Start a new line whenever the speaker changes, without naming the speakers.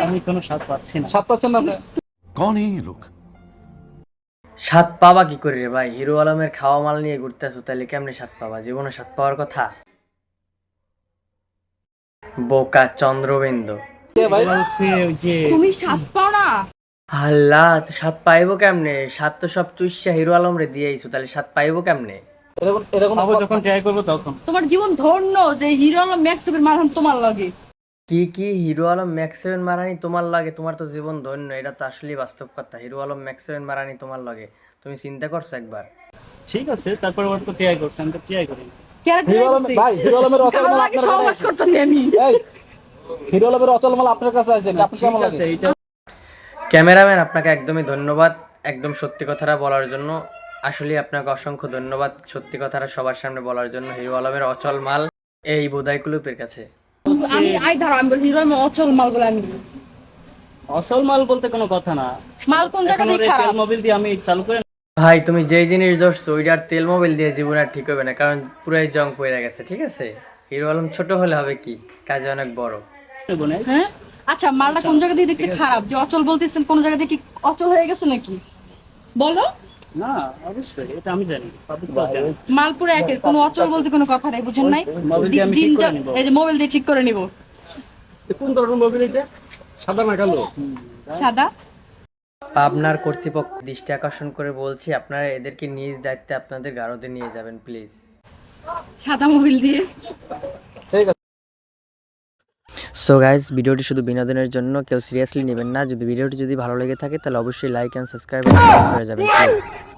আমি কোনো স্বাদ পাচ্ছি না।
স্বাদ পাচ্ছেন না আপনি?
कौन है ये लोग?
স্বাদ পাবা কি করে রে ভাই? হিরো আলমের খাওয়া মাল নিয়ে ঘুরতেছো, তাহলে কেমনে স্বাদ পাবা? জীবনে স্বাদ পাওয়ার কথা? বোকা চন্দ্রবিন্দু।
কে ভাই?
বলছে ওই যে
তুমি স্বাদ পাও না?
আল্লাহ, তো স্বাদ পাইবো কেমনে? স্বাদ তো সব চুইসা হিরো আলম রে দিয়ে আইছো, তাহলে স্বাদ পাইবো কেমনে?
এরকম এরকম
খাবো, যখন ট্রাই করবো তখন।
তোমার জীবন ধন্য যে হিরো আলম ম্যাক্সিমের মাধান তোমার লাগে।
কি হিরো আলম ম্যাক্সিমেন মারানি তোমার লাগে? তোমার তো জীবন ধন্য, এটা তো আসলেই বাস্তব কথা। হিরো আলম ম্যাক্সিমেন মারানি তোমার লাগে, তুমি চিন্তা করছো একবার?
ঠিক আছে, তারপর ওর তো ট্রাই করছে, আমি তো ট্রাই করি।
হিরো আলম ভাই, হিরো আলমের অচল মাল আপনার
সহবাস
কাছে?
করতেছি আমি।
এই হিরো আলমের অচল মাল আপনার কাছে আছে, আপনি
ঠিক
কেমন
আছে,
লাগে?
এইটা
ক্যামেরাম্যান, আপনাকে একদমই ধন্যবাদ একদম সত্যি কথাটা বলার জন্য। আসলে আপনাকে অসংখ্য ধন্যবাদ সত্যি কথাটা সবার সামনে বলার জন্য। হিরো আলমের অচল মাল এই বোধাই কুলুপের কাছে।
আমি ধরো আমি বলি হিরো আলম অচল মাল বলে আমি বলি।
অসল মাল বলতে কোনো কথা না।
মাল কোন জায়গা
এখন
থেকে
ওর এই
খারাপ?
তেল মোবিল দিয়ে আমি চালু করে
ভাই, তুমি যেই জিনিস ধরছো ওইটার তেল মোবিল দিয়ে জীবন আর ঠিক হবে না, কারণ পুরাই জং পড়ে গেছে। ঠিক আছে, হিরো আলম ছোট হলে হবে কি, কাজে অনেক বড়।
নেবো না।
হ্যাঁ আচ্ছা, মালটা কোন জায়গা দিয়ে দেখতে খারাপ যে অচল বলতেছেন? কোন জায়গা দিয়ে কি অচল হয়ে গেছে নাকি বলো?
না, অবশ্যই এটা আমি জানি, পাবলিক তো জানে।
মাল পুরো একের, কোনো অচল বলতে কোনো কথা নেই, বুঝেন নাই?
মোবিল দিয়ে আমি ঠিক করে নিব।
এই যে মোবাইল দিয়ে ঠিক করে নিব।
কোন ধরনের মোবিল এটা? সাদা না কালো?
সাদা।
পাবনার কর্তৃপক্ষ দৃষ্টি আকর্ষণ করে বলছি, আপনারা এদেরকে নিজ দায়িত্বে আপনাদের গারদে নিয়ে যাবেন প্লিজ।
সাদা মোবাইল দিয়ে।
ঠিক আছে।
সো গাইজ, ভিডিওটি শুধু বিনোদনের জন্য, কেউ সিরিয়াসলি নেবেন না। যদি ভিডিওটি ভালো লেগে থাকে তাহলে অবশ্যই লাইক অ্যান্ড সাবস্ক্রাইব করে যাবেন প্লিজ।